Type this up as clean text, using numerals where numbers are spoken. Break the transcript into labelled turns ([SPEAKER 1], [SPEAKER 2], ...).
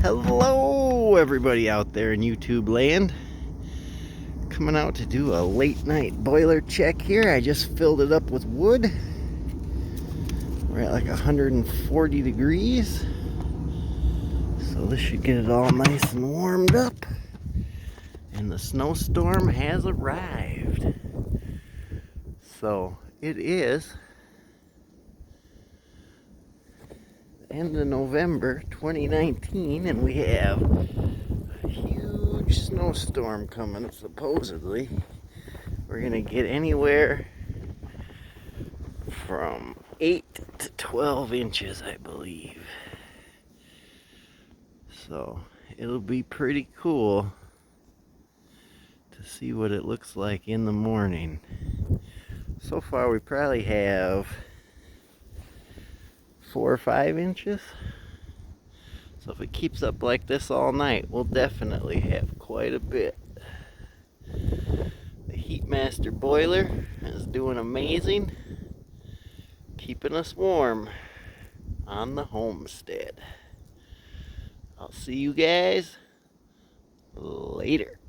[SPEAKER 1] Hello everybody out there in YouTube land. Coming out to do a late night boiler check here. I just filled it up with wood. We're at like 140 degrees. So this should get it all nice and warmed up. And the snowstorm has arrived. So it is end of November 2019 and we have a huge snowstorm coming supposedly. We're gonna get anywhere from 8 to 12 inches, I believe. So it'll be pretty cool to see what it looks like in the morning. So far we probably have 4 or 5 inches. So if it keeps up like this all night, we'll definitely have quite a bit. The Heatmaster boiler is doing amazing, keeping us warm on the homestead. I'll see you guys later.